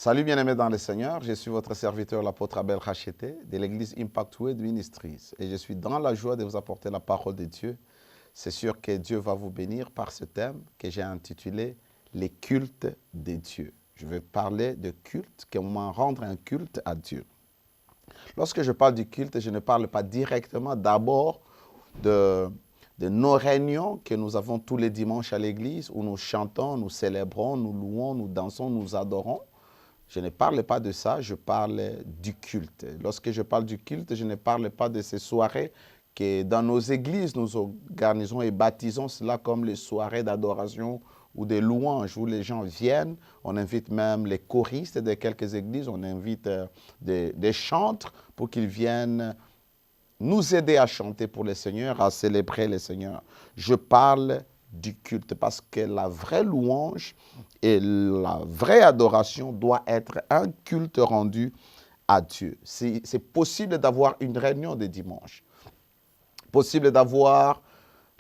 Salut bien-aimés dans le Seigneur, je suis votre serviteur l'apôtre Abel Racheté de l'église Impact Word Ministries et je suis dans la joie de vous apporter la parole de Dieu. C'est sûr que Dieu va vous bénir par ce thème que j'ai intitulé « Les cultes de Dieu ». Je vais parler de culte, comment rendre un culte à Dieu. Lorsque je parle du culte, je ne parle pas directement d'abord de nos réunions que nous avons tous les dimanches à l'église où nous chantons, nous célébrons, nous louons, nous dansons, nous adorons. Je ne parle pas de ça, je parle du culte. Lorsque je parle du culte, je ne parle pas de ces soirées que dans nos églises, nous organisons et baptisons cela comme les soirées d'adoration ou de louanges où les gens viennent. On invite même les choristes de quelques églises, on invite des chantres pour qu'ils viennent nous aider à chanter pour le Seigneur, à célébrer le Seigneur. Je parle du culte parce que la vraie louange et la vraie adoration doit être un culte rendu à Dieu. C'est possible d'avoir une réunion de dimanche, possible d'avoir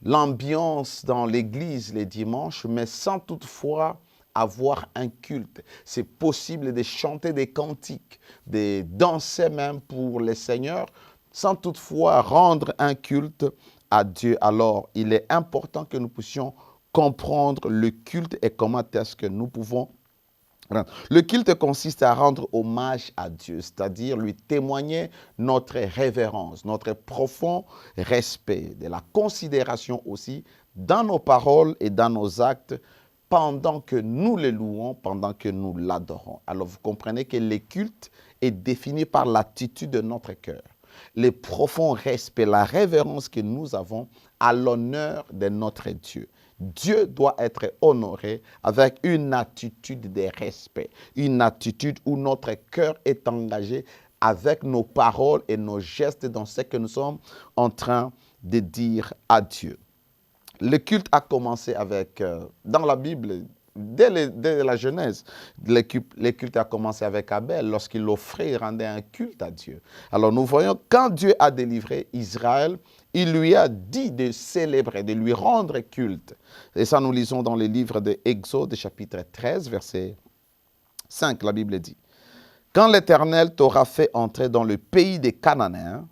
l'ambiance dans l'église les dimanches, mais sans toutefois avoir un culte. C'est possible de chanter des cantiques, de danser même pour le Seigneur, sans toutefois rendre un culte à Dieu. Alors, il est important que nous puissions comprendre le culte et comment est-ce que nous pouvons rendre. Le culte consiste à rendre hommage à Dieu, c'est-à-dire lui témoigner notre révérence, notre profond respect, de la considération aussi dans nos paroles et dans nos actes pendant que nous le louons, pendant que nous l'adorons. Alors, vous comprenez que le culte est défini par l'attitude de notre cœur. Le profond respect, la révérence que nous avons à l'honneur de notre Dieu. Dieu doit être honoré avec une attitude de respect, une attitude où notre cœur est engagé avec nos paroles et nos gestes dans ce que nous sommes en train de dire à Dieu. Le culte a commencé avec, dans la Bible, dès la Genèse, le culte a commencé avec Abel. Lorsqu'il offrait, il rendait un culte à Dieu. Alors nous voyons, quand Dieu a délivré Israël, il lui a dit de célébrer, de lui rendre culte. Et ça, nous lisons dans le livre de Exode, chapitre 13, verset 5, la Bible dit « Quand l'Éternel t'aura fait entrer dans le pays des Cananéens,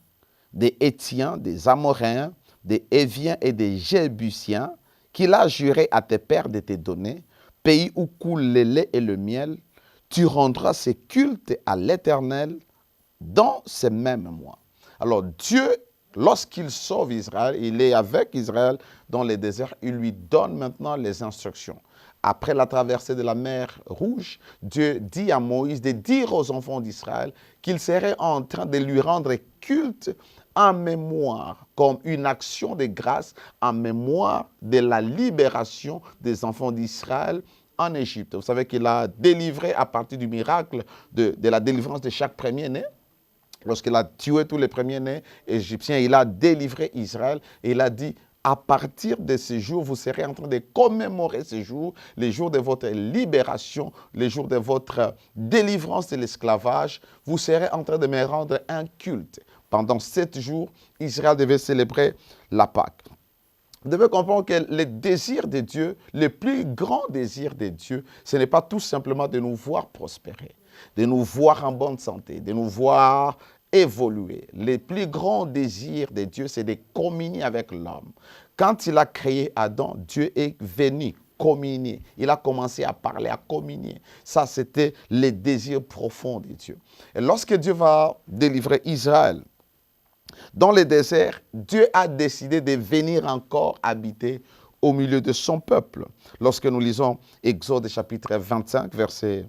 des Hétiens, des Amoréens, des Héviens et des Jébusiens, qu'il a juré à tes pères de te donner, pays où coule le lait et le miel, tu rendras ce culte à l'Éternel dans ces mêmes mois. » Alors Dieu, lorsqu'il sauve Israël, il est avec Israël dans le désert, il lui donne maintenant les instructions. Après la traversée de la mer Rouge, Dieu dit à Moïse de dire aux enfants d'Israël qu'il serait en train de lui rendre culte en mémoire, comme une action de grâce en mémoire de la libération des enfants d'Israël en Égypte. Vous savez qu'il a délivré à partir du miracle de la délivrance de chaque premier-né. Lorsqu'il a tué tous les premiers-nés égyptiens, il a délivré Israël et il a dit, à partir de ce jour, vous serez en train de commémorer ce jour, les jours de votre libération, les jours de votre délivrance de l'esclavage. Vous serez en train de me rendre un culte. Pendant 7 jours, Israël devait célébrer la Pâque. Vous devez comprendre que le désir de Dieu, le plus grand désir de Dieu, ce n'est pas tout simplement de nous voir prospérer, de nous voir en bonne santé, de nous voir évoluer. Le plus grand désir de Dieu, c'est de communier avec l'homme. Quand il a créé Adam, Dieu est venu communier. Il a commencé à parler, à communier. Ça, c'était le désir profond de Dieu. Et lorsque Dieu va délivrer Israël dans le désert, Dieu a décidé de venir encore habiter au milieu de son peuple. Lorsque nous lisons Exode chapitre 25, versets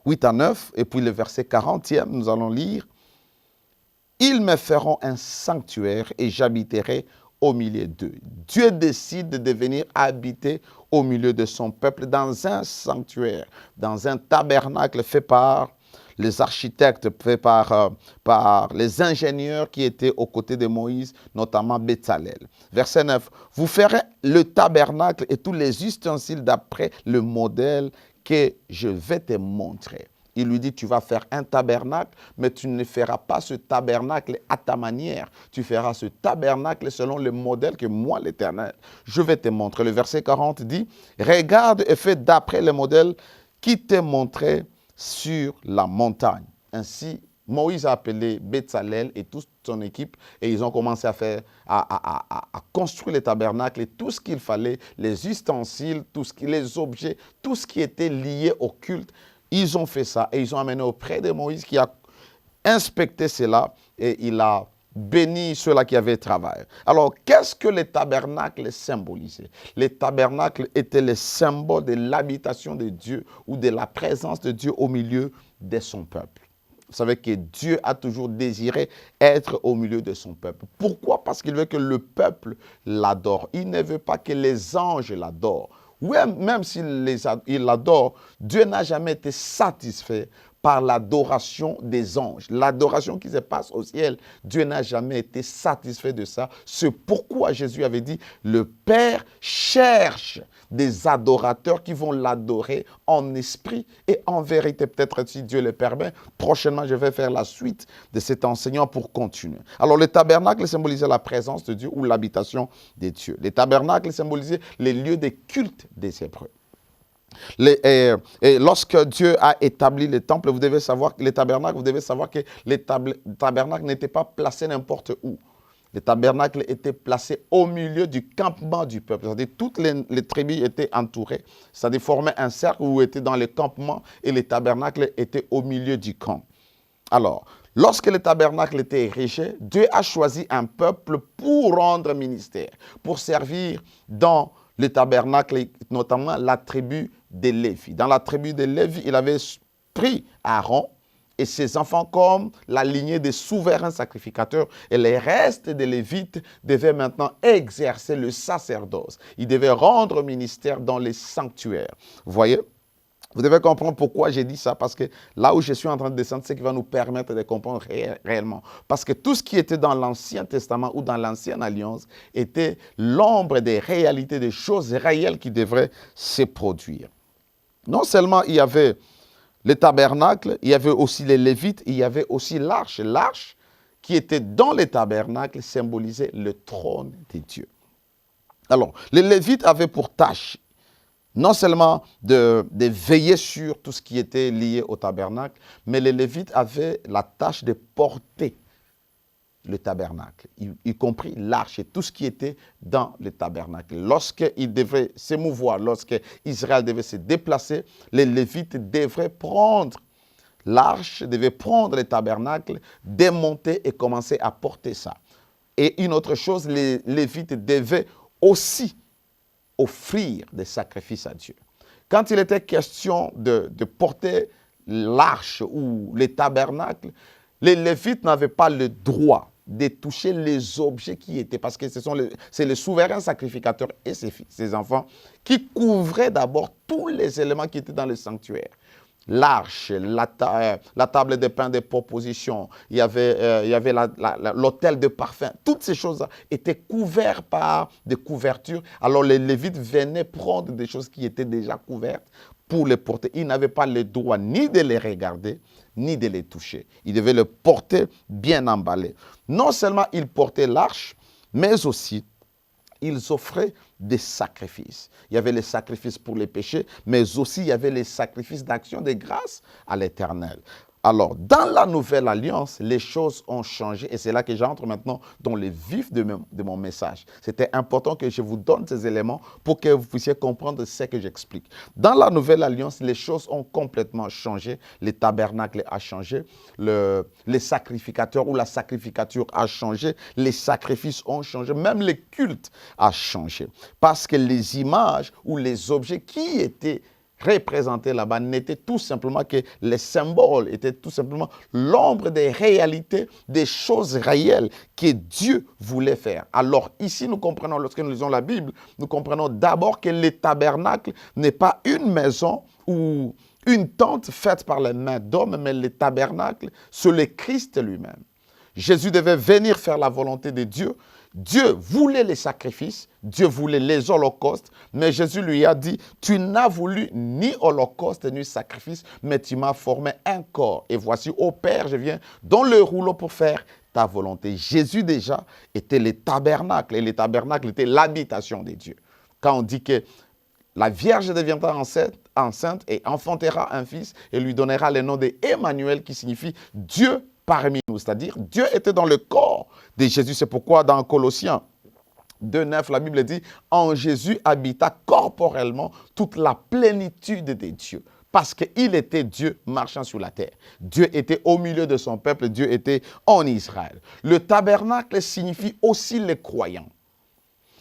8 à 9, et puis le verset 40e, nous allons lire « Ils me feront un sanctuaire et j'habiterai au milieu d'eux. » Dieu décide de venir habiter au milieu de son peuple dans un sanctuaire, dans un tabernacle fait par les architectes, fait par les ingénieurs qui étaient aux côtés de Moïse, notamment Bétzalel. Verset 9, « Vous ferez le tabernacle et tous les ustensiles d'après le modèle que je vais te montrer. » Il lui dit, tu vas faire un tabernacle, mais tu ne feras pas ce tabernacle à ta manière. Tu feras ce tabernacle selon le modèle que moi, l'Éternel, je vais te montrer. Le verset 40 dit, regarde et fais d'après le modèle qui t'est montré sur la montagne. Ainsi, Moïse a appelé Betsalel et toute son équipe et ils ont commencé à construire les tabernacles et tout ce qu'il fallait, les ustensiles, les objets, tout ce qui était lié au culte. Ils ont fait ça et ils ont amené auprès de Moïse qui a inspecté cela et il a béni ceux-là qui avaient travaillé. Alors, qu'est-ce que les tabernacles symbolisaient? Les tabernacles étaient les symboles de l'habitation de Dieu ou de la présence de Dieu au milieu de son peuple. Vous savez que Dieu a toujours désiré être au milieu de son peuple. Pourquoi? Parce qu'il veut que le peuple l'adore. Il ne veut pas que les anges l'adorent. Oui, même s'il l'adore, Dieu n'a jamais été satisfait par l'adoration des anges. L'adoration qui se passe au ciel, Dieu n'a jamais été satisfait de ça. C'est pourquoi Jésus avait dit, le Père cherche des adorateurs qui vont l'adorer en esprit et en vérité. Peut-être si Dieu le permet, prochainement je vais faire la suite de cet enseignement pour continuer. Alors le tabernacle symbolisait la présence de Dieu ou l'habitation des dieux. Les tabernacles symbolisaient les lieux de culte des Hébreux. Et lorsque Dieu a établi les temples, vous devez savoir que les tabernacles, vous devez savoir que les tabernacles n'étaient pas placés n'importe où. Les tabernacles étaient placés au milieu du campement du peuple. C'est-à-dire toutes les tribus étaient entourées. C'est-à-dire formaient un cercle où étaient dans les campements et les tabernacles étaient au milieu du camp. Alors, lorsque les tabernacles étaient érigés, Dieu a choisi un peuple pour rendre ministère, pour servir dans les tabernacles, notamment la tribu de Lévi. Dans la tribu de Lévi, il avait pris Aaron et ses enfants comme la lignée des souverains sacrificateurs. Et les restes des Lévites devaient maintenant exercer le sacerdoce. Ils devaient rendre ministère dans les sanctuaires. Vous voyez? Vous devez comprendre pourquoi j'ai dit ça, parce que là où je suis en train de descendre, c'est ce qui va nous permettre de comprendre réellement. Parce que tout ce qui était dans l'Ancien Testament ou dans l'Ancienne Alliance était l'ombre des réalités, des choses réelles qui devraient se produire. Non seulement il y avait les tabernacles, il y avait aussi les Lévites, il y avait aussi l'arche. L'arche qui était dans les tabernacles symbolisait le trône de Dieu. Alors, les Lévites avaient pour tâche non seulement de veiller sur tout ce qui était lié au tabernacle, mais les Lévites avaient la tâche de porter le tabernacle, y compris l'arche et tout ce qui était dans le tabernacle. Lorsqu'ils devaient s'émouvoir, lorsque Israël devait se déplacer, les Lévites devraient prendre l'arche, devaient prendre le tabernacle, démonter et commencer à porter ça. Et une autre chose, les Lévites devaient aussi offrir des sacrifices à Dieu. Quand il était question de porter l'arche ou les tabernacles, les Lévites n'avaient pas le droit de toucher les objets qui étaient, parce que c'est le souverain sacrificateur et ses enfants qui couvraient d'abord tous les éléments qui étaient dans le sanctuaire. L'arche, la table de pain de proposition, il y avait l'autel de parfum. Toutes ces choses étaient couvertes par des couvertures. Alors les Lévites venaient prendre des choses qui étaient déjà couvertes pour les porter. Ils n'avaient pas le droit ni de les regarder, ni de les toucher. Ils devaient le porter bien emballé. Non seulement ils portaient l'arche, mais aussi ils offraient des sacrifices. Il y avait les sacrifices pour les péchés, mais aussi il y avait les sacrifices d'action de grâce à l'Éternel. Alors, dans la Nouvelle Alliance, les choses ont changé et c'est là que j'entre maintenant dans le vif de mon message. C'était important que je vous donne ces éléments pour que vous puissiez comprendre ce que j'explique. Dans la Nouvelle Alliance, les choses ont complètement changé. Le tabernacle a changé, les sacrificateurs ou la sacrificature a changé, les sacrifices ont changé, même le culte a changé. Parce que les images ou les objets qui étaient représentés là-bas n'était tout simplement que les symboles, étaient tout simplement l'ombre des réalités, des choses réelles que Dieu voulait faire. Alors ici, nous comprenons, lorsque nous lisons la Bible, nous comprenons d'abord que le tabernacle n'est pas une maison ou une tente faite par les mains d'hommes, mais le tabernacle, c'est le Christ lui-même. Jésus devait venir faire la volonté de Dieu. Dieu voulait les sacrifices, Dieu voulait les holocaustes, mais Jésus lui a dit, tu n'as voulu ni holocauste ni sacrifice, mais tu m'as formé un corps. Et voici, ô Père, je viens dans le rouleau pour faire ta volonté. Jésus déjà était le tabernacle, et le tabernacle était l'habitation de Dieu. Quand on dit que La Vierge deviendra enceinte et enfantera un fils et lui donnera le nom d'Emmanuel qui signifie Dieu parmi nous. C'est-à-dire Dieu était dans le corps de Jésus. C'est pourquoi dans Colossiens 2,9, la Bible dit « En Jésus habita corporellement toute la plénitude des dieux ». Parce qu'il était Dieu marchant sur la terre. Dieu était au milieu de son peuple, Dieu était en Israël. Le tabernacle signifie aussi les croyants.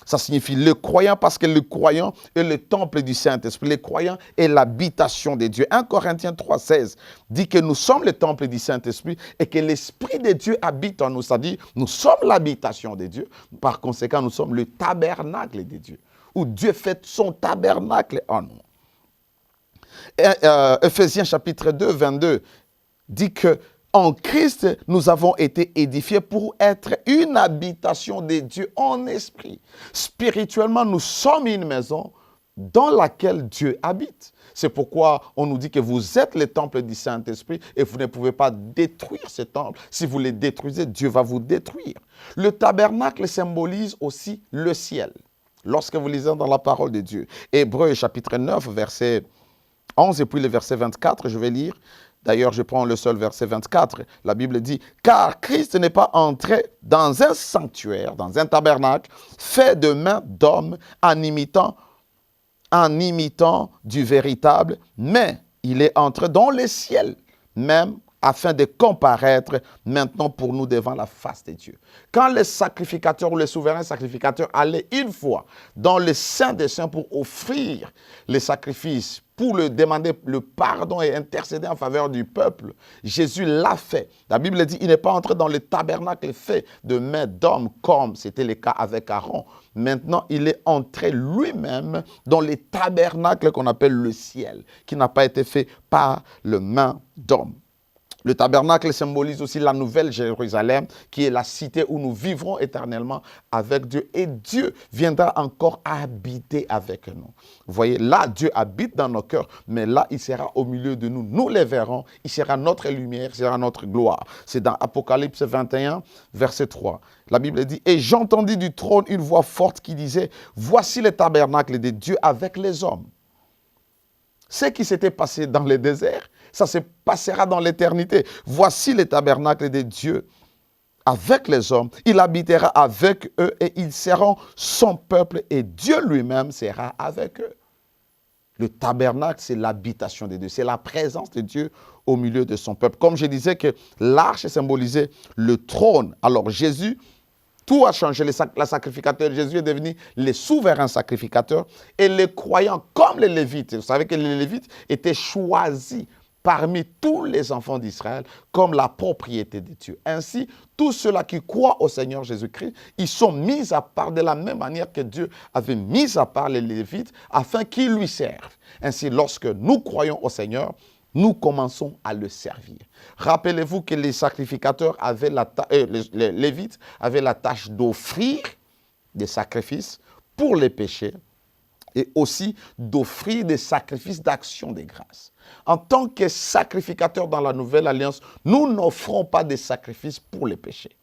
Ça signifie le croyant parce que le croyant est le temple du Saint-Esprit. Le croyant est l'habitation de Dieu. 1 Corinthiens 3,16 dit que nous sommes le temple du Saint-Esprit et que l'Esprit de Dieu habite en nous. C'est-à-dire, nous sommes l'habitation de Dieu. Par conséquent, nous sommes le tabernacle de Dieu, où Dieu fait son tabernacle en nous. Ephésiens chapitre 2, 22 dit que en Christ, nous avons été édifiés pour être une habitation de Dieu en esprit. Spirituellement, nous sommes une maison dans laquelle Dieu habite. C'est pourquoi on nous dit que vous êtes le temple du Saint-Esprit et vous ne pouvez pas détruire ce temple. Si vous le détruisez, Dieu va vous détruire. Le tabernacle symbolise aussi le ciel. Lorsque vous lisez dans la parole de Dieu, Hébreux chapitre 9, verset 11 et puis le verset 24, je vais lire. D'ailleurs, je prends le seul verset 24. La Bible dit « Car Christ n'est pas entré dans un sanctuaire, dans un tabernacle, fait de mains d'hommes en imitant du véritable, mais il est entré dans le ciel, même afin de comparaître maintenant pour nous devant la face de Dieu. » Quand les sacrificateurs ou les souverains sacrificateurs allaient une fois dans le Saint des Saints pour offrir les sacrifices, pour le demander le pardon et intercéder en faveur du peuple, Jésus l'a fait. La Bible dit, il n'est pas entré dans le tabernacle fait de mains d'hommes comme c'était le cas avec Aaron. Maintenant, il est entré lui-même dans le tabernacle qu'on appelle le ciel, qui n'a pas été fait par les mains d'hommes. Le tabernacle symbolise aussi la nouvelle Jérusalem, qui est la cité où nous vivrons éternellement avec Dieu. Et Dieu viendra encore habiter avec nous. Vous voyez, là, Dieu habite dans nos cœurs, mais là, il sera au milieu de nous. Nous les verrons, il sera notre lumière, il sera notre gloire. C'est dans Apocalypse 21, verset 3. La Bible dit, « Et j'entendis du trône une voix forte qui disait, voici le tabernacle de Dieu avec les hommes. » Ce qui s'était passé dans le désert, ça se passera dans l'éternité. Voici le tabernacle de Dieu avec les hommes. Il habitera avec eux et ils seront son peuple et Dieu lui-même sera avec eux. Le tabernacle, c'est l'habitation de Dieu. C'est la présence de Dieu au milieu de son peuple. Comme je disais que l'arche symbolisait le trône. Alors Jésus, tout a changé. Le sacrificateur, Jésus est devenu le souverain sacrificateur. Et les croyants, comme les Lévites, vous savez que les Lévites étaient choisis parmi tous les enfants d'Israël comme la propriété de Dieu. Ainsi, tous ceux-là qui croient au Seigneur Jésus-Christ, ils sont mis à part de la même manière que Dieu avait mis à part les Lévites afin qu'ils lui servent. Ainsi, lorsque nous croyons au Seigneur, nous commençons à le servir. Rappelez-vous que les sacrificateurs avaient les Lévites avaient la tâche d'offrir des sacrifices pour les péchés et aussi d'offrir des sacrifices d'action de grâce. En tant que sacrificateurs dans la nouvelle alliance, nous n'offrons pas de sacrifices pour les péchés.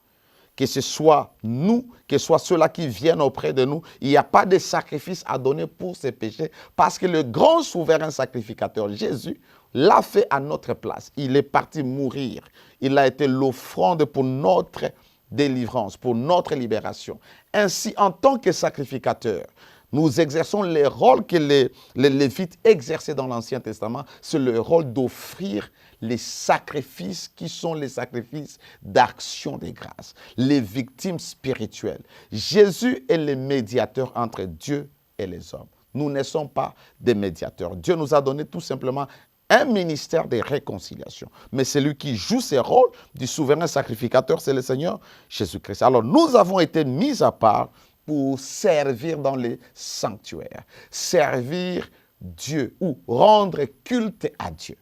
Que ce soit nous, que ce soit ceux-là qui viennent auprès de nous, il n'y a pas de sacrifice à donner pour ces péchés parce que le grand souverain sacrificateur, Jésus, l'a fait à notre place. Il est parti mourir. Il a été l'offrande pour notre délivrance, pour notre libération. Ainsi, en tant que sacrificateur, nous exerçons les rôles que les Lévites exerçaient dans l'Ancien Testament. C'est le rôle d'offrir les sacrifices qui sont les sacrifices d'action de grâce, les victimes spirituelles. Jésus est le médiateur entre Dieu et les hommes. Nous ne sommes pas des médiateurs. Dieu nous a donné tout simplement un ministère de réconciliation. Mais celui qui joue ce rôle du souverain sacrificateur, c'est le Seigneur Jésus-Christ. Alors nous avons été mis à part pour servir dans les sanctuaires, servir Dieu ou rendre culte à Dieu.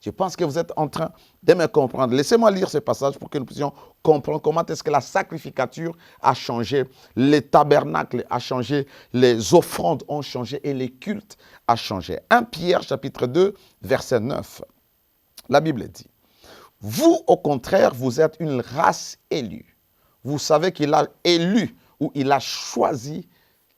Je pense que vous êtes en train de me comprendre. Laissez-moi lire ce passage pour que nous puissions comprendre comment est-ce que la sacrificature a changé, les tabernacles a changé, les offrandes ont changé et les cultes a changé. 1 Pierre chapitre 2, verset 9. La Bible dit, « Vous, au contraire, vous êtes une race élue. » Vous savez qu'il a élu ou il a choisi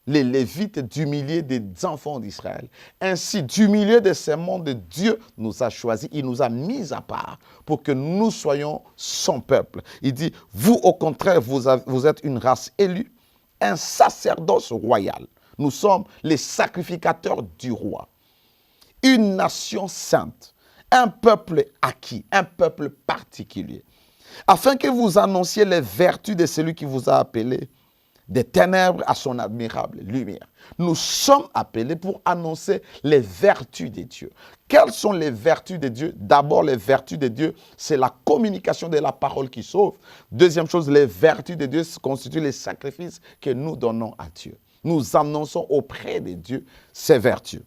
les Lévites du milieu des enfants d'Israël. Ainsi, du milieu de ces mondes, Dieu nous a choisis, il nous a mis à part pour que nous soyons son peuple. Il dit, vous au contraire, vous êtes une race élue, un sacerdoce royal. Nous sommes les sacrificateurs du roi. Une nation sainte, un peuple acquis, un peuple particulier. Afin que vous annonciez les vertus de celui qui vous a appelé des ténèbres à son admirable lumière. Nous sommes appelés pour annoncer les vertus de Dieu. Quelles sont les vertus de Dieu? D'abord, les vertus de Dieu, c'est la communication de la parole qui sauve. Deuxième chose, les vertus de Dieu constituent les sacrifices que nous donnons à Dieu. Nous annonçons auprès de Dieu ces vertus.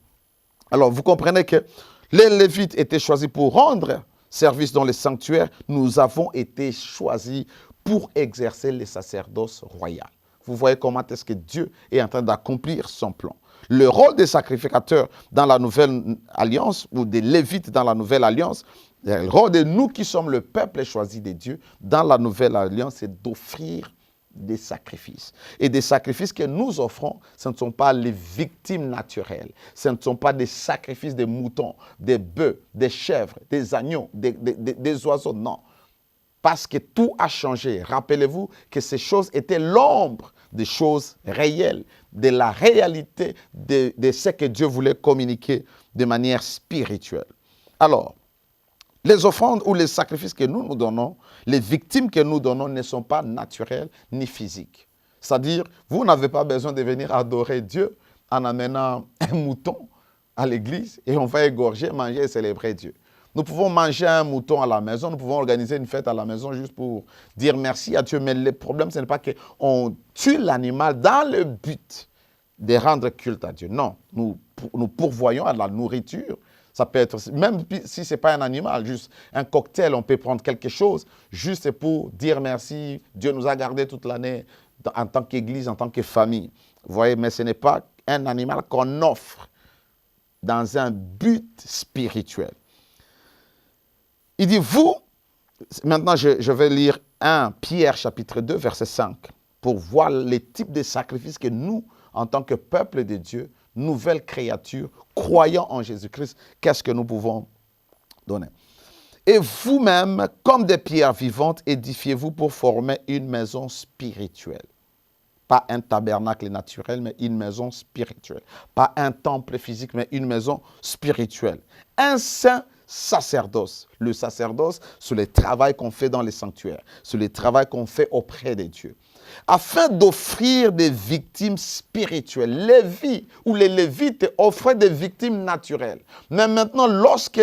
Alors, vous comprenez que les Lévites étaient choisis pour rendre service dans les sanctuaires. Nous avons été choisis pour exercer le sacerdoce royal. Vous voyez comment est-ce que Dieu est en train d'accomplir son plan. Le rôle des sacrificateurs dans la nouvelle alliance, ou des Lévites dans la nouvelle alliance, le rôle de nous qui sommes le peuple choisi de Dieu dans la nouvelle alliance, c'est d'offrir des sacrifices. Et des sacrifices que nous offrons, ce ne sont pas les victimes naturelles. Ce ne sont pas des sacrifices de moutons, des bœufs, des chèvres, des agneaux, des oiseaux, non. Parce que tout a changé. Rappelez-vous que ces choses étaient l'ombre des choses réelles, de la réalité de ce que Dieu voulait communiquer de manière spirituelle. Alors, les offrandes ou les sacrifices que nous donnons, les victimes que nous donnons ne sont pas naturelles ni physiques. C'est-à-dire, vous n'avez pas besoin de venir adorer Dieu en amenant un mouton à l'église et on va égorger, manger et célébrer Dieu. Nous pouvons manger un mouton à la maison, nous pouvons organiser une fête à la maison juste pour dire merci à Dieu. Mais le problème, ce n'est pas qu'on tue l'animal dans le but de rendre culte à Dieu. Non, nous pourvoyons à la nourriture. Ça peut être, même si ce n'est pas un animal, juste un cocktail, on peut prendre quelque chose juste pour dire merci. Dieu nous a gardés toute l'année en tant qu'église, en tant que famille. Vous voyez, mais ce n'est pas un animal qu'on offre dans un but spirituel. Il dit, vous, maintenant je vais lire 1 Pierre chapitre 2, verset 5, pour voir les types de sacrifices que nous, en tant que peuple de Dieu, nouvelle créature, croyant en Jésus-Christ, qu'est-ce que nous pouvons donner. Et vous-même, comme des pierres vivantes, édifiez-vous pour former une maison spirituelle. Pas un tabernacle naturel, mais une maison spirituelle. Pas un temple physique, mais une maison spirituelle. Un saint sacerdoce. Le sacerdoce, c'est le travail qu'on fait dans les sanctuaires. C'est le travail qu'on fait auprès de Dieu. Afin d'offrir des victimes spirituelles. Lévi ou les Lévites offraient des victimes naturelles. Mais maintenant, lorsque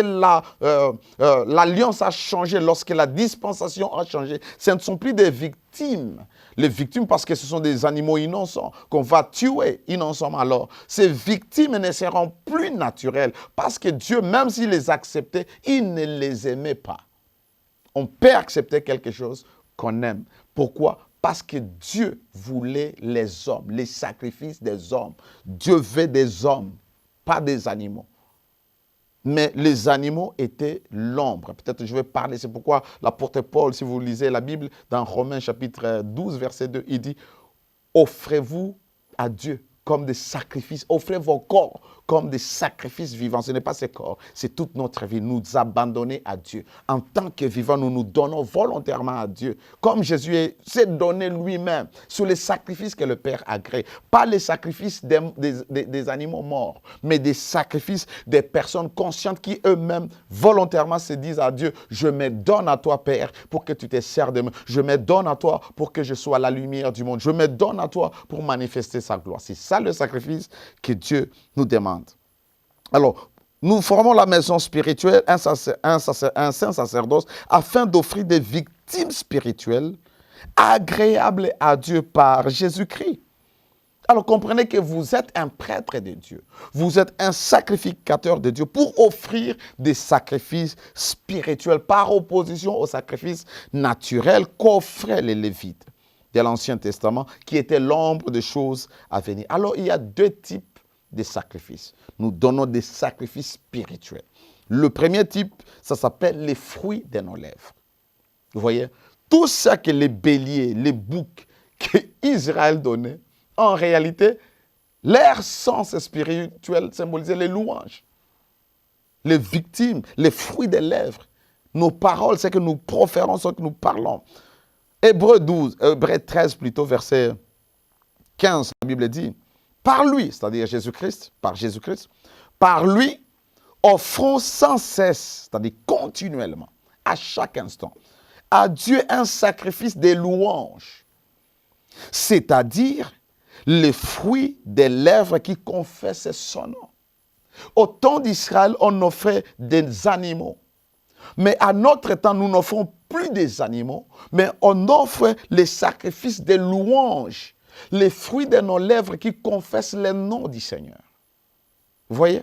l'alliance a changé, lorsque la dispensation a changé, ce ne sont plus des victimes. Les victimes, parce que ce sont des animaux innocents qu'on va tuer innocemment. Alors, ces victimes ne seront plus naturelles parce que Dieu, même s'il les acceptait, il ne les aimait pas. On peut accepter quelque chose qu'on aime. Pourquoi? Parce que Dieu voulait les hommes, les sacrifices des hommes. Dieu veut des hommes, pas des animaux. Mais les animaux étaient l'ombre. Peut-être je vais parler, c'est pourquoi l'apôtre Paul, si vous lisez la Bible, dans Romains chapitre 12, verset 2, il dit, offrez-vous à Dieu comme des sacrifices, offrez vos corps comme des sacrifices vivants. Ce n'est pas ces corps, c'est toute notre vie. Nous abandonner à Dieu. En tant que vivants, nous nous donnons volontairement à Dieu. Comme Jésus s'est donné lui-même sur les sacrifices que le Père a créés. Pas les sacrifices des animaux morts, mais des sacrifices des personnes conscientes qui eux-mêmes volontairement se disent à Dieu, je me donne à toi Père pour que tu te sers de moi. Je me donne à toi pour que je sois la lumière du monde. Je me donne à toi pour manifester sa gloire. C'est ça le sacrifice que Dieu nous demande. Alors, nous formons la maison spirituelle, un saint sacerdoce, afin d'offrir des victimes spirituelles agréables à Dieu par Jésus-Christ. Alors, comprenez que vous êtes un prêtre de Dieu. Vous êtes un sacrificateur de Dieu pour offrir des sacrifices spirituels par opposition aux sacrifices naturels qu'offraient les Lévites de l'Ancien Testament, qui étaient l'ombre des choses à venir. Alors, il y a deux types de sacrifices. Nous donnons des sacrifices spirituels. Le premier type, ça s'appelle les fruits de nos lèvres. Vous voyez, tout ça que les béliers, les boucs qu'Israël donnait, en réalité, Leur sens spirituel symbolisait les louanges, les victimes, les fruits des lèvres. Nos paroles, c'est que nous proférons ce que nous parlons. Hébreux 13 plutôt, verset 15, la Bible dit, par lui, c'est-à-dire Jésus-Christ, par lui, offrons sans cesse, c'est-à-dire continuellement, à chaque instant, à Dieu un sacrifice de louange, c'est-à-dire les fruits des lèvres qui confessent son nom. Au temps d'Israël, on offrait des animaux. Mais à notre temps, nous n'offrons plus des animaux, mais on offre les sacrifices de louange, les fruits de nos lèvres qui confessent le nom du Seigneur. Vous voyez?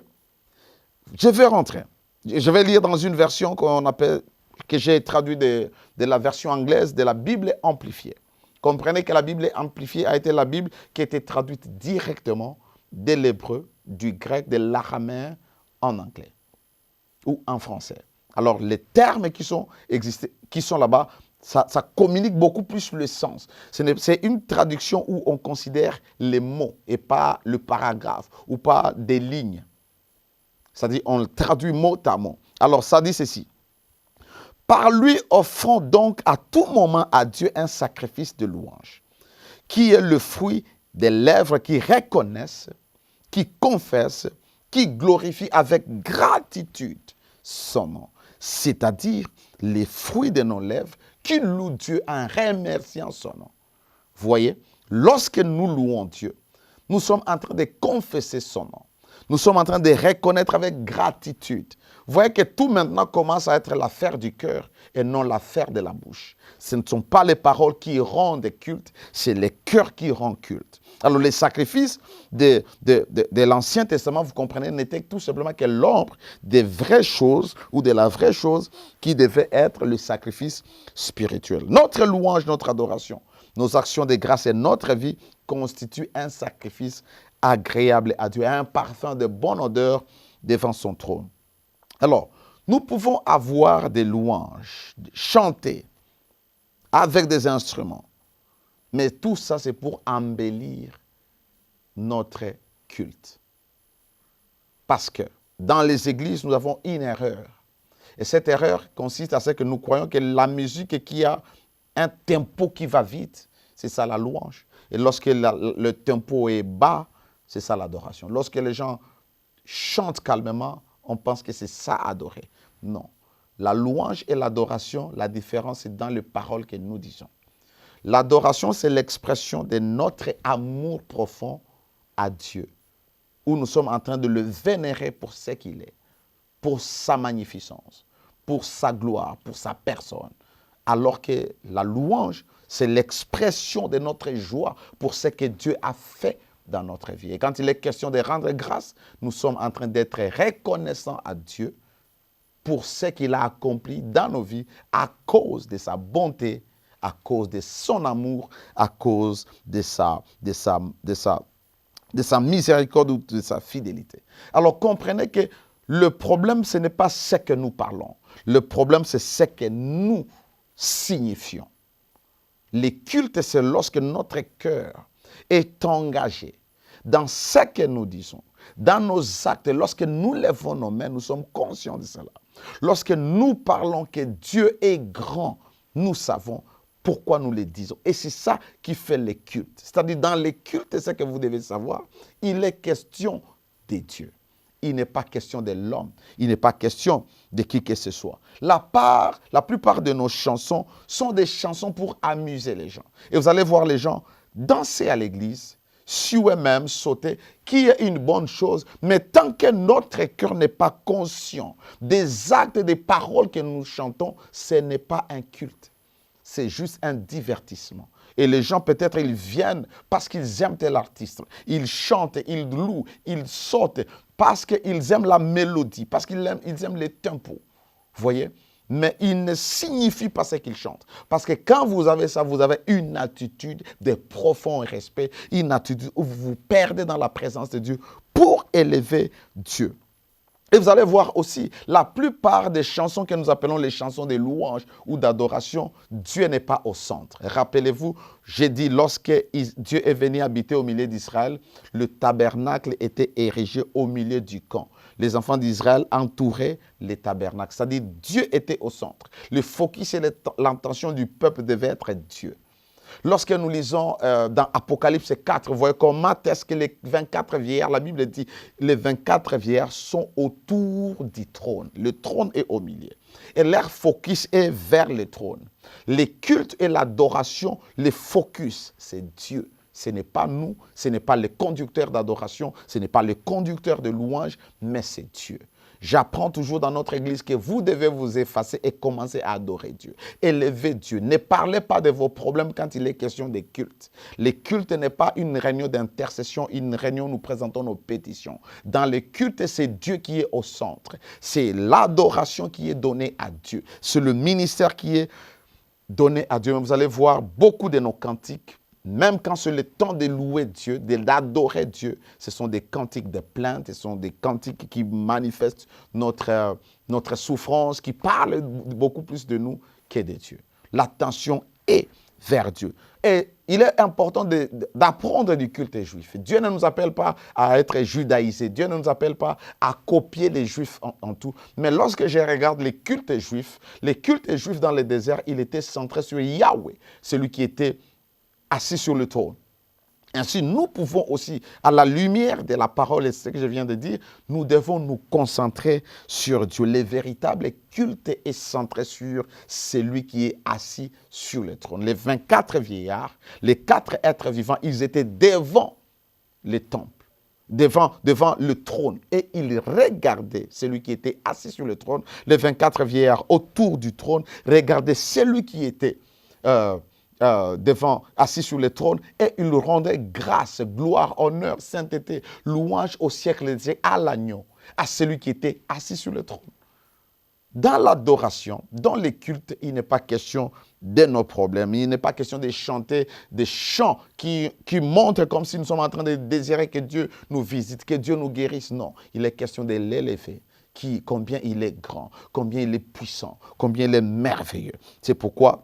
Je vais rentrer. Je vais lire dans une version que j'ai traduite de la version anglaise de la Bible amplifiée. Comprenez que la Bible amplifiée a été la Bible qui a été traduite directement de l'hébreu, du grec, de l'araméen en anglais ou en français. Alors, les termes qui sont là-bas, ça communique beaucoup plus le sens. C'est une traduction où on considère les mots et pas le paragraphe ou pas des lignes. C'est-à-dire, on le traduit mot à mot. Alors, ça dit ceci. Par lui, offrons donc à tout moment à Dieu un sacrifice de louange, qui est le fruit des lèvres qui reconnaissent, qui confessent, qui glorifient avec gratitude son nom. C'est-à-dire les fruits de nos lèvres qui louent Dieu en remerciant son nom. Vous voyez, lorsque nous louons Dieu, nous sommes en train de confesser son nom. Nous sommes en train de reconnaître avec gratitude. Vous voyez que tout maintenant commence à être l'affaire du cœur et non l'affaire de la bouche. Ce ne sont pas les paroles qui rendent culte, c'est le cœur qui rend culte. Alors les sacrifices de l'Ancien Testament, vous comprenez, n'étaient tout simplement que l'ombre des vraies choses ou de la vraie chose qui devait être le sacrifice spirituel. Notre louange, notre adoration, nos actions de grâce et notre vie constituent un sacrifice agréable à Dieu, un parfum de bonne odeur devant son trône. Alors, nous pouvons avoir des louanges, chanter avec des instruments, mais tout ça, c'est pour embellir notre culte. Parce que dans les églises, nous avons une erreur. Et cette erreur consiste à ce que nous croyons que la musique qui a un tempo qui va vite, c'est ça la louange. Et lorsque le tempo est bas, c'est ça l'adoration. Lorsque les gens chantent calmement, on pense que c'est ça adorer. Non. La louange et l'adoration, la différence est dans les paroles que nous disons. L'adoration, c'est l'expression de notre amour profond à Dieu, où nous sommes en train de le vénérer pour ce qu'il est, pour sa magnificence, pour sa gloire, pour sa personne. Alors que la louange, c'est l'expression de notre joie pour ce que Dieu a fait dans notre vie. Et quand il est question de rendre grâce, nous sommes en train d'être reconnaissants à Dieu pour ce qu'il a accompli dans nos vies à cause de sa bonté, à cause de son amour, à cause de sa miséricorde ou de sa fidélité. Alors comprenez que le problème, ce n'est pas ce que nous parlons. Le problème, c'est ce que nous signifions. Les cultes, c'est lorsque notre cœur est engagé dans ce que nous disons, dans nos actes. Lorsque nous levons nos mains, nous sommes conscients de cela. Lorsque nous parlons que Dieu est grand, nous savons pourquoi nous le disons. Et c'est ça qui fait les cultes. C'est-à-dire, dans les cultes, c'est ce que vous devez savoir, il est question de Dieu. Il n'est pas question de l'homme. Il n'est pas question de qui que ce soit. La plupart de nos chansons sont des chansons pour amuser les gens. Et vous allez voir les gens danser à l'église, sur eux-mêmes, sauter, qui est une bonne chose. Mais tant que notre cœur n'est pas conscient des actes et des paroles que nous chantons, ce n'est pas un culte. C'est juste un divertissement. Et les gens, peut-être, ils viennent parce qu'ils aiment tel artiste. Ils chantent, ils louent, ils sautent parce qu'ils aiment la mélodie, parce qu'ils aiment les tempos. Vous voyez? Mais il ne signifie pas ce qu'ils chantent. Parce que quand vous avez ça, vous avez une attitude de profond respect, une attitude où vous vous perdez dans la présence de Dieu pour élever Dieu. Et vous allez voir aussi, la plupart des chansons que nous appelons les chansons de louange ou d'adoration, Dieu n'est pas au centre. Rappelez-vous, j'ai dit, lorsque Dieu est venu habiter au milieu d'Israël, le tabernacle était érigé au milieu du camp. Les enfants d'Israël entouraient les tabernacles. C'est-à-dire, Dieu était au centre. Le focus et l'intention du peuple devait être Dieu. Lorsque nous lisons dans Apocalypse 4, vous voyez comment est-ce que les 24 vieillards, la Bible dit, les 24 vieillards sont autour du trône. Le trône est au milieu. Et leur focus est vers le trône. Les cultes et l'adoration, le focus, c'est Dieu. Ce n'est pas nous, ce n'est pas les conducteurs d'adoration, ce n'est pas les conducteurs de louange, mais c'est Dieu. J'apprends toujours dans notre église que vous devez vous effacer et commencer à adorer Dieu. Élevez Dieu. Ne parlez pas de vos problèmes quand il est question des cultes. Les cultes n'est pas une réunion d'intercession, une réunion où nous présentons nos pétitions. Dans les cultes, c'est Dieu qui est au centre. C'est l'adoration qui est donnée à Dieu. C'est le ministère qui est donné à Dieu. Vous allez voir beaucoup de nos cantiques. Même quand c'est le temps de louer Dieu, d'adorer Dieu, ce sont des cantiques de plainte, ce sont des cantiques qui manifestent notre souffrance, qui parlent beaucoup plus de nous que de Dieu. L'attention est vers Dieu. Et il est important d'apprendre du culte juif. Dieu ne nous appelle pas à être judaïsés. Dieu ne nous appelle pas à copier les juifs en tout. Mais lorsque je regarde les cultes juifs dans le désert, il était centré sur Yahweh, celui qui était assis sur le trône. Ainsi, nous pouvons aussi, à la lumière de la parole et ce que je viens de dire, nous devons nous concentrer sur Dieu. Le véritable culte est centré sur celui qui est assis sur le trône. Les 24 vieillards, les 4 êtres vivants, ils étaient devant le temple, devant le trône. Et ils regardaient celui qui était assis sur le trône. Les 24 vieillards autour du trône regardaient celui qui était assis sur le trône, et il rendait grâce, gloire, honneur, sainteté, louange au siècle des siècles, à l'agneau, à celui qui était assis sur le trône. Dans l'adoration, dans les cultes, il n'est pas question de nos problèmes. Il n'est pas question de chanter des chants qui montrent comme si nous sommes en train de désirer que Dieu nous visite, que Dieu nous guérisse. Non, il est question de l'élever. Combien il est grand, combien il est puissant, combien il est merveilleux. C'est pourquoi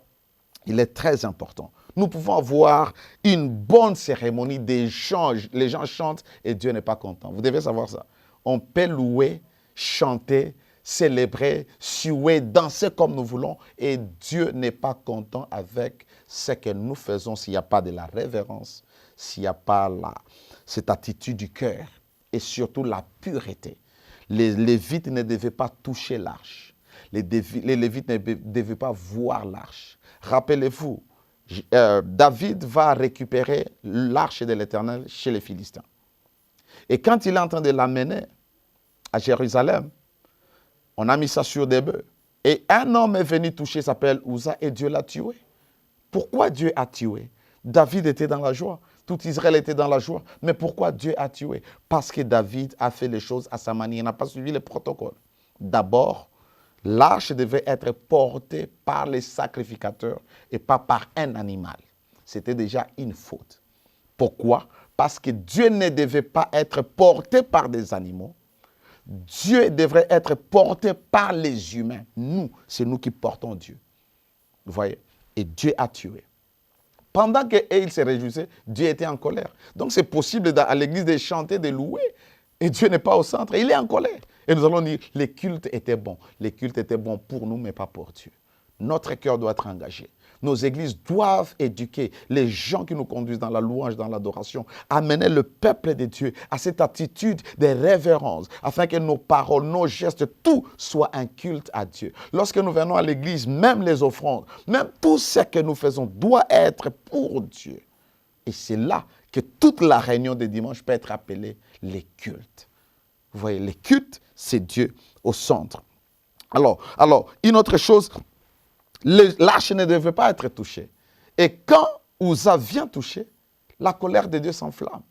il est très important. Nous pouvons avoir une bonne cérémonie d'échange. Les gens chantent et Dieu n'est pas content. Vous devez savoir ça. On peut louer, chanter, célébrer, suer, danser comme nous voulons, et Dieu n'est pas content avec ce que nous faisons s'il n'y a pas de la révérence, s'il n'y a pas cette attitude du cœur et surtout la pureté. Les Lévites ne devaient pas toucher l'arche. Les Lévites ne devaient pas voir l'arche. Rappelez-vous, David va récupérer l'arche de l'Éternel chez les Philistins. Et quand il est en train de l'amener à Jérusalem, on a mis ça sur des bœufs. Et un homme est venu toucher, s'appelle Uza, et Dieu l'a tué. Pourquoi Dieu a tué? David était dans la joie. Tout Israël était dans la joie. Mais pourquoi Dieu a tué? Parce que David a fait les choses à sa manière. Il n'a pas suivi le protocole. D'abord, l'arche devait être portée par les sacrificateurs et pas par un animal. C'était déjà une faute. Pourquoi? Parce que Dieu ne devait pas être porté par des animaux. Dieu devrait être porté par les humains. Nous, c'est nous qui portons Dieu. Vous voyez? Et Dieu a tué. Pendant qu'il se réjouissait, Dieu était en colère. Donc c'est possible à l'église de chanter, de louer. Et Dieu n'est pas au centre, il est en colère. Et nous allons dire, les cultes étaient bons. Les cultes étaient bons pour nous, mais pas pour Dieu. Notre cœur doit être engagé. Nos églises doivent éduquer les gens qui nous conduisent dans la louange, dans l'adoration, amener le peuple de Dieu à cette attitude de révérence, afin que nos paroles, nos gestes, tout soit un culte à Dieu. Lorsque nous venons à l'église, même les offrandes, même tout ce que nous faisons doit être pour Dieu. Et c'est là que toute la réunion de dimanche peut être appelée les cultes. Vous voyez, les cultes, c'est Dieu au centre. Alors, une autre chose, l'arche ne devait pas être touchée. Et quand Uza vient toucher, la colère de Dieu s'enflamme.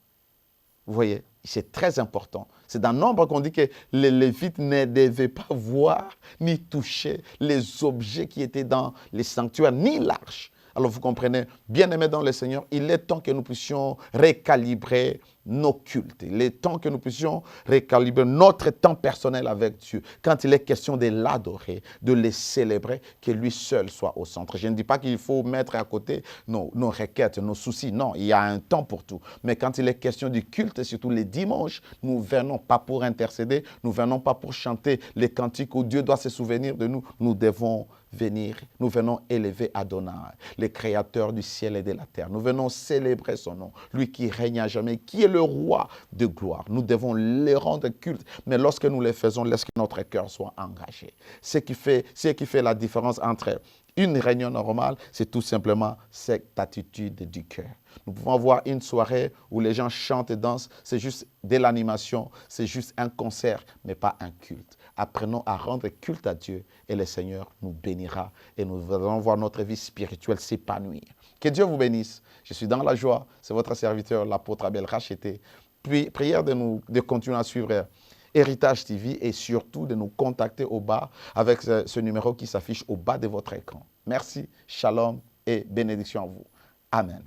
Vous voyez, c'est très important. C'est dans Nombre qu'on dit que les Lévites ne devaient pas voir ni toucher les objets qui étaient dans les sanctuaires, ni l'arche. Alors vous comprenez, bien-aimés dans le Seigneur, il est temps que nous puissions récalibrer nos cultes, les temps que nous puissions récalibrer notre temps personnel avec Dieu, quand il est question de l'adorer, de le célébrer, que lui seul soit au centre. Je ne dis pas qu'il faut mettre à côté nos requêtes, nos soucis, non, il y a un temps pour tout. Mais quand il est question du culte, surtout les dimanches, nous ne venons pas pour intercéder, nous ne venons pas pour chanter les cantiques où Dieu doit se souvenir de nous, nous devons venir, nous venons élever Adonai, le créateur du ciel et de la terre. Nous venons célébrer son nom, lui qui règne à jamais, qui est le roi de gloire. Nous devons le rendre culte, mais lorsque nous le faisons, laisse que notre cœur soit engagé. Ce qui fait la différence entre une réunion normale, c'est tout simplement cette attitude du cœur. Nous pouvons avoir une soirée où les gens chantent et dansent, c'est juste de l'animation, c'est juste un concert, mais pas un culte. Apprenons à rendre culte à Dieu et le Seigneur nous bénira et nous allons voir notre vie spirituelle s'épanouir. Que Dieu vous bénisse. Je suis dans la joie. C'est votre serviteur, l'apôtre Abel Racheté. Puis, prière de continuer à suivre Héritage TV et surtout de nous contacter au bas avec ce numéro qui s'affiche au bas de votre écran. Merci, shalom et bénédiction à vous. Amen.